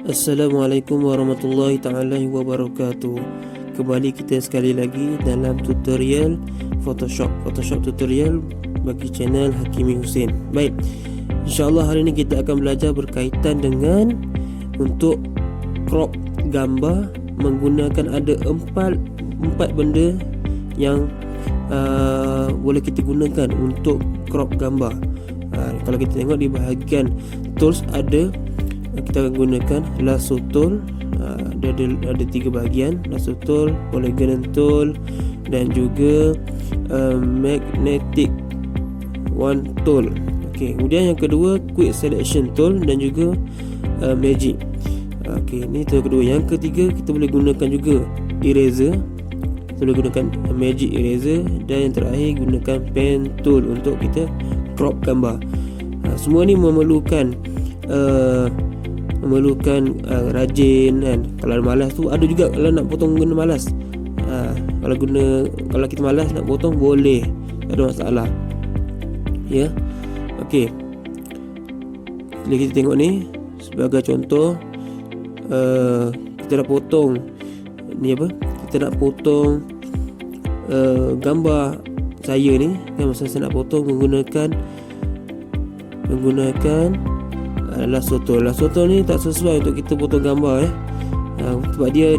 Assalamualaikum warahmatullahi ta'ala wabarakatuh. Kembali kita sekali lagi dalam tutorial Photoshop tutorial bagi channel Hakimi Hussein. Baik, InsyaAllah hari ini kita akan belajar berkaitan dengan untuk crop gambar menggunakan ada empat benda yang boleh kita gunakan untuk crop gambar. Kalau kita tengok di bahagian tools kita akan gunakan lasso tool. Ada tiga bahagian: lasso tool, polygon tool dan juga magnetic one tool. Okey, kemudian yang kedua quick selection tool dan juga magic. Okey, ini tool kedua. Yang ketiga kita boleh gunakan juga eraser. Kita boleh gunakan magic eraser, dan yang terakhir gunakan pen tool untuk kita crop gambar. Semua ni memerlukan rajin kan. Kalau malas tu ada juga, kalau nak potong guna malas. Kalau kita malas nak potong boleh, tak ada masalah. Ya. Okey. Kita tengok ni sebagai contoh, kita nak potong ni apa? Kita nak potong gambar saya ni kan. Masa saya nak potong menggunakan lasso tool. Lasso tool ni tak sesuai untuk kita potong gambar sebab dia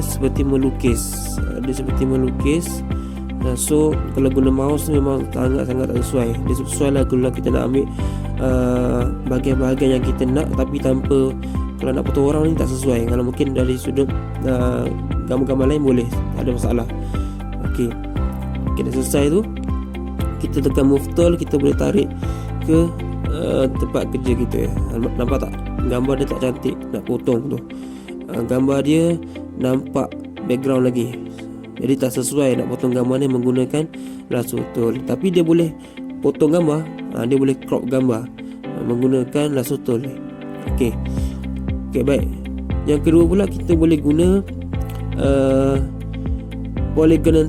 seperti melukis. Dia seperti melukis. So kalau guna mouse memang sangat-sangat tak sesuai. Dia sesuai lah kalau kita nak ambil bahagian-bahagian yang kita nak, tapi tanpa, kalau nak potong orang ni tak sesuai. Kalau mungkin dari sudut gambar-gambar lain boleh, tak ada masalah. Okey, dah selesai tu, kita tekan move tool, kita boleh tarik ke tempat kerja kita. Nampak tak? Gambar dia tak cantik nak potong tu. Gambar dia nampak background lagi, jadi tak sesuai nak potong gambar ni menggunakan lasso tool. Tapi dia boleh potong gambar, dia boleh crop gambar menggunakan lasso tool ni. Okey, baik. Yang kedua pula kita boleh guna polygon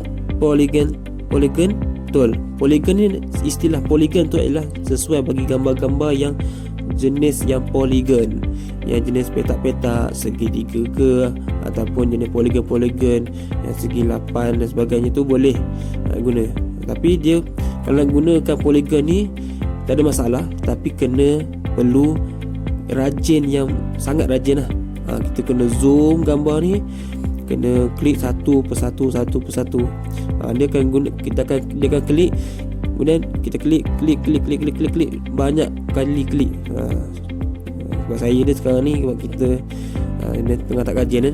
tool. Polygon ni, istilah polygon tu adalah sesuai bagi gambar-gambar yang jenis yang polygon, yang jenis petak-petak segitiga ke, ataupun jenis polygon yang segi 8 dan sebagainya tu boleh guna. Tapi dia kalau gunakan polygon ni tak ada masalah, tapi perlu rajin, yang sangat rajin lah. Kita kena zoom gambar ni, kena klik satu persatu. Dia akan klik, kemudian kita klik banyak kali klik. Sebab saya ni sekarang ni, sebab kita tengah tak kajian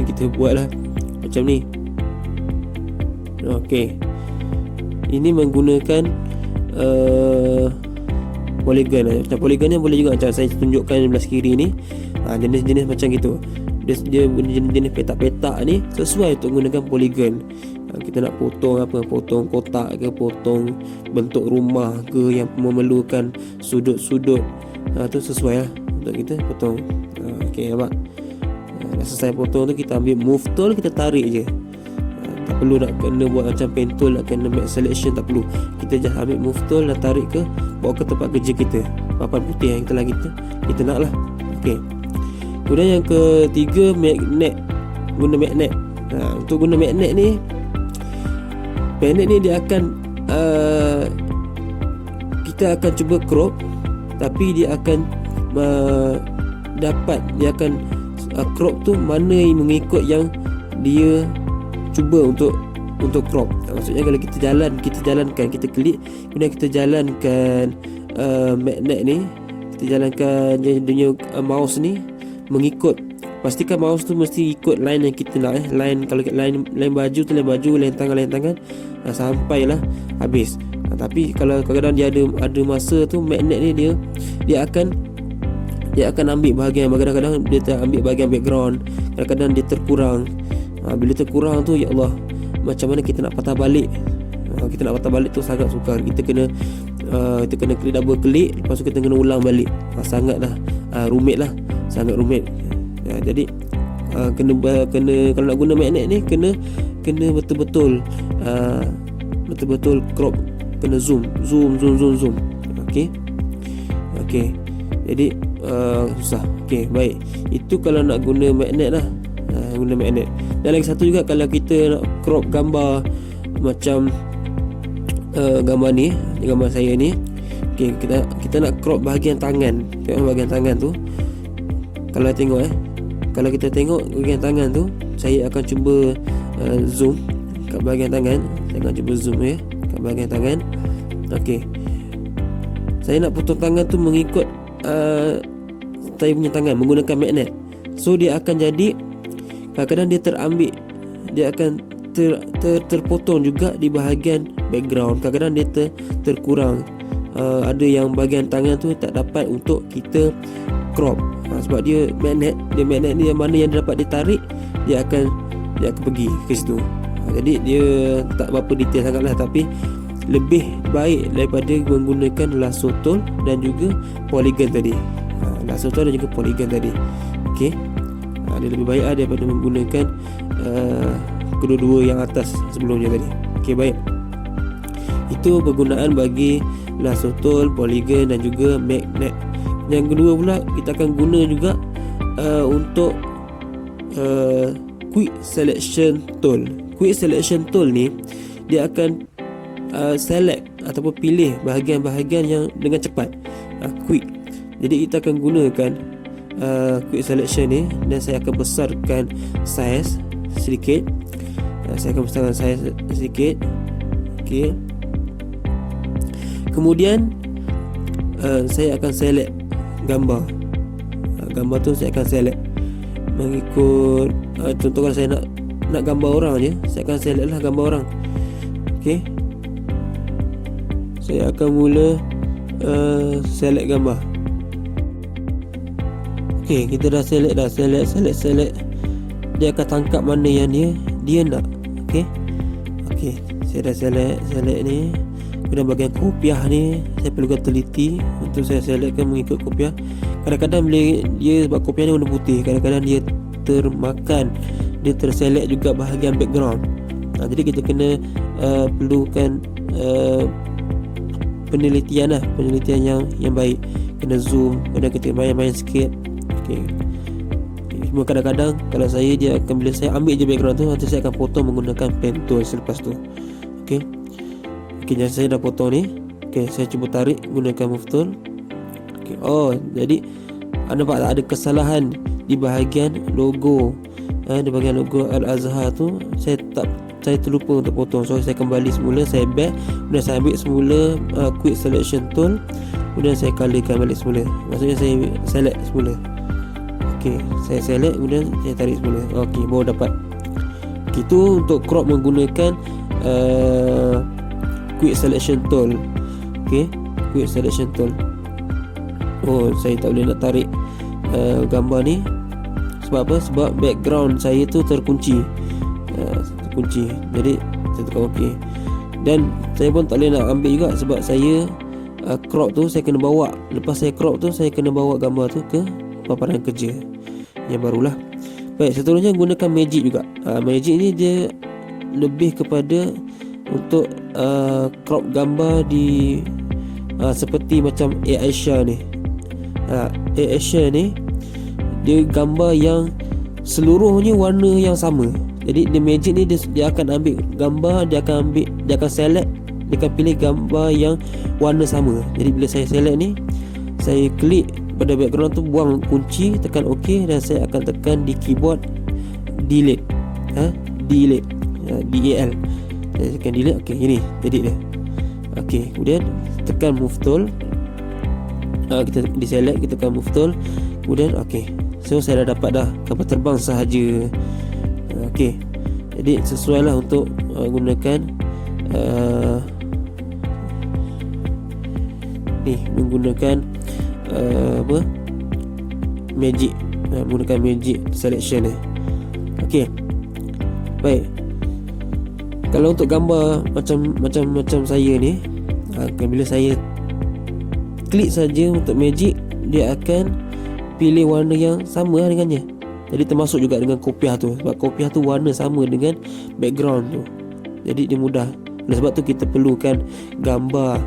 kita buatlah macam ni. Okey, ini menggunakan polygon. Macam polygon ni boleh juga, macam saya tunjukkan di belah kiri ni. Jenis-jenis macam gitu. Dia jenis petak-petak ni sesuai untuk gunakan polygon. Kita nak potong apa, potong kotak ke, potong bentuk rumah ke yang memerlukan sudut-sudut, tu sesuai lah untuk kita potong. Okey, nampak? Dah selesai potong tu, kita ambil move tool, kita tarik je. Tak perlu nak kena buat macam pen tool, nak kena make selection, tak perlu. Kita just ambil move tool dan tarik bawa ke tempat kerja kita, papan putih yang kita nak lah. Okey. Kemudian yang ketiga, guna magnet. Untuk guna magnet ni dia akan kita akan cuba crop, tapi dia akan crop tu mana yang mengikut yang dia cuba untuk crop. Maksudnya kalau kita jalankan, kita klik, kemudian kita jalankan magnet ni, kita jalankan dia mouse ni mengikut. Pastikan mouse tu mesti ikut line yang kita nak. Line, kalau line baju tu line baju, line tangan sampailah habis. Tapi kalau kadang-kadang dia ada masa tu magnet ni dia akan ambil bahagian, kadang-kadang dia tak ambil bahagian background, kadang-kadang dia terkurang. Bila terkurang tu, ya Allah, macam mana kita nak patah balik? Kita nak patah balik tu sangat sukar. Kita kena klik, double klik, lepas tu kita kena ulang balik. Sangatlah rumit lah, sangat rumit. Jadi kena kalau nak guna magnet ni kena betul-betul crop, kena zoom. Okey. Jadi susah. Okey, baik. Itu kalau nak guna magnet lah. Guna magnet. Dan lagi satu juga, kalau kita nak crop gambar macam gambar ni, gambar saya ni. Okey, kita nak crop bahagian tangan. Tengok bahagian tangan tu. Kalau tengok kalau kita tengok bahagian tangan tu, saya akan cuba zoom kat bahagian tangan. Saya akan cuba zoom kat bahagian tangan. Okey. Saya nak potong tangan tu mengikut saya punya tangan menggunakan magnet. So dia akan jadi, kadang-kadang dia terambil, dia akan terpotong juga di bahagian background. Kadang-kadang dia terkurang. Ada yang bahagian tangan tu tak dapat untuk kita crop. Sebab dia magnet ni, yang mana yang dapat ditarik, dia akan pergi ke situ. Jadi dia tak berapa detail sangatlah, tapi lebih baik daripada menggunakan lasso tool dan juga polygon tadi. Lasso tool dan juga polygon tadi. Okey. Dia lebih baik daripada menggunakan kedua-dua yang atas sebelumnya tadi. Okey, baik. Itu penggunaan bagi lasso tool, polygon dan juga magnet. Yang kedua pula, kita akan guna juga untuk quick selection tool. Quick selection tool ni dia akan select ataupun pilih bahagian-bahagian yang dengan cepat, quick. Jadi kita akan gunakan quick selection ni, dan saya akan besarkan size sedikit. Saya akan besarkan size sedikit. Okey. Kemudian saya akan select gambar. Gambar tu saya akan select mengikut contoh, kalau saya nak gambar orang je, saya akan select lah gambar orang. Okey. Saya akan mula select gambar. Okey, kita dah select. Dia akan tangkap mana yang dia nak. Okey, saya dah select ni. Kemudian bahagian kopiah ni, saya perlukan teliti untuk saya selectkan mengikut kopiah. Kadang-kadang bila dia, sebab kopiah ni warna putih, kadang-kadang dia termakan, dia terselect juga bahagian background. Jadi kita kena perlukan penelitian yang baik. Kena zoom, kena kita main-main sikit. Okey. Cuma kadang-kadang kalau dia akan, bila saya ambil je background tu, nanti saya akan potong menggunakan pen tool selepas tu. Okey. Okey, saya dah potong ni. Okey, saya cuba tarik gunakan move tool. Okey. Jadi nampak tak ada kesalahan di bahagian logo. Di bahagian logo Al-Azhar tu saya terlupa untuk potong. So saya kembali semula, saya back, kemudian saya ambil semula quick selection tool, kemudian saya colorkan balik semula. Maksudnya saya select semula. Okey, saya select, kemudian saya tarik semula. Okey, baru dapat. Itu untuk crop menggunakan quick selection tool. Okey, quick selection tool. Saya tak boleh nak tarik gambar ni. Sebab apa? Sebab background saya tu terkunci. Jadi saya tekan okey. Dan saya pun tak boleh nak ambil juga, sebab saya crop tu saya kena bawa. Lepas saya crop tu, saya kena bawa gambar tu ke paparan kerja yang barulah. Baik, seterusnya gunakan magic juga. Magic ni dia lebih kepada untuk crop gambar di seperti macam Aisyah ni. Aisyah ni dia gambar yang seluruhnya warna yang sama. Jadi dia magic ni dia akan ambil gambar, dia akan select, dia akan pilih gambar yang warna sama. Jadi bila saya select ni, saya klik pada background tu, buang kunci, tekan OK, dan saya akan tekan di keyboard delete. Delete. DEL. Saya tekan delete. Okey, ini jadi dia. Okey, kemudian tekan move tool. Kita select, kita tekan move tool. Kemudian okey. So saya dah dapat dah kapal terbang sahaja. Okey. Jadi sesuai lah untuk gunakan menggunakan magic, menggunakan magic selection ni. Okey. Baik. Kalau untuk gambar macam saya ni, bila saya klik saja untuk magic, dia akan pilih warna yang sama dengannya. Jadi termasuk juga dengan kopiah tu, sebab kopiah tu warna sama dengan background tu. Jadi dia mudah. Oleh sebab tu kita perlukan gambar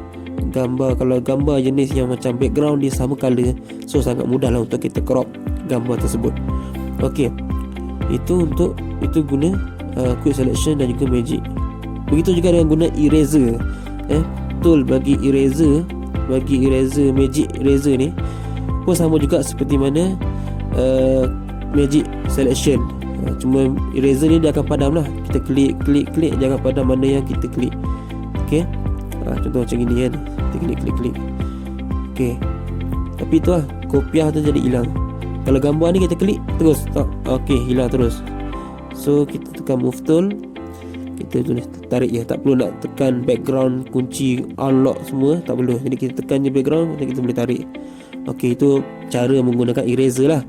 gambar, kalau gambar jenis yang macam background dia sama color, so sangat mudah lah untuk kita crop gambar tersebut. Okey, itu guna quick selection dan juga magic. Begitu juga dengan guna eraser. Tool bagi eraser magic eraser ni pun sama juga seperti mana magic selection. Cuma eraser ni dia akan padam lah. Kita klik dia akan padam mana yang kita klik. Okey, contoh macam gini kan, kita klik. Okey, tapi tu lah kopiah tu jadi hilang. Kalau gambar ni kita klik terus tak, okey, hilang terus. So kita tekan move tool, kita tulis tarik je, tak perlu nak tekan background, kunci unlock semua, tak perlu. Jadi kita tekan je background dan kita boleh tarik. Okey, itu cara menggunakan eraser lah.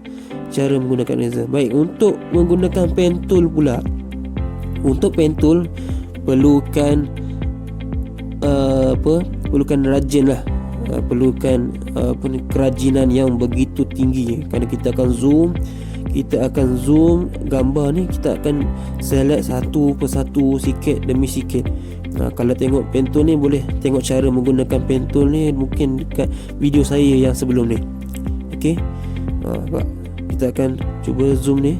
Cara menggunakan eraser. Baik, untuk menggunakan pen tool pula. Untuk pen tool perlukan perlukan rajin lah. Perlukan kerajinan yang begitu tinggi, kerana kita akan zoom gambar ni, kita akan select satu persatu, sikit demi sikit. Kalau tengok pen tool ni, boleh tengok cara menggunakan pen tool ni mungkin dekat video saya yang sebelum ni. Okey, kita akan cuba zoom ni,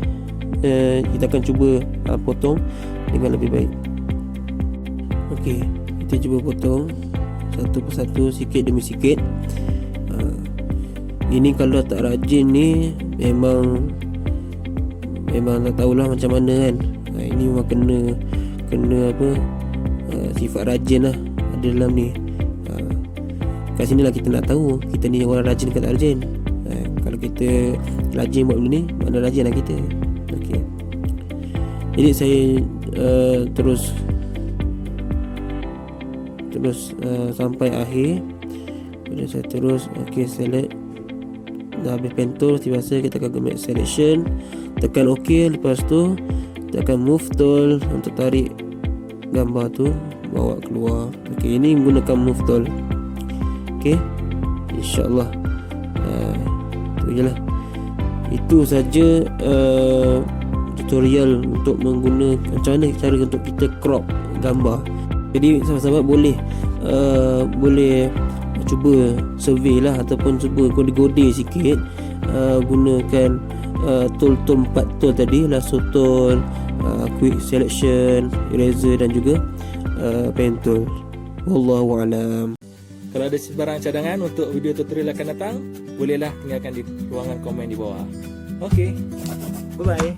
kita akan cuba potong dengan lebih baik. Okey, kita cuba potong satu persatu, sikit demi sikit. Ini kalau tak rajin ni memang tak tahulah macam mana kan. Ini memang kena sifat rajin lah ada dalam ni. Kat sini lah kita nak tahu kita ni orang rajin ke tak rajin. Kalau kita rajin buat benda ni, mana rajin lah kita. Okey, jadi saya terus sampai akhir. Kemudian saya terus select. Dah habis pen tool, seperti biasa kita akan make selection, tekan OK. Lepas tu kita akan move tool untuk tarik gambar tu, bawa keluar. Okey, ini menggunakan move tool. Okey, InsyaAllah itu je lah. Itu saja tutorial untuk menggunakan macam mana cara untuk kita crop gambar. Jadi sahabat-sahabat boleh cuba survey lah, ataupun cuba gode-gode sikit, gunakan tool 4 tool tadi, lasso tool, quick selection, eraser dan juga pen tool. Wallahu alam. Kalau ada sebarang cadangan untuk video tutorial akan datang, bolehlah tinggalkan di ruangan komen di bawah. Okey, bye bye.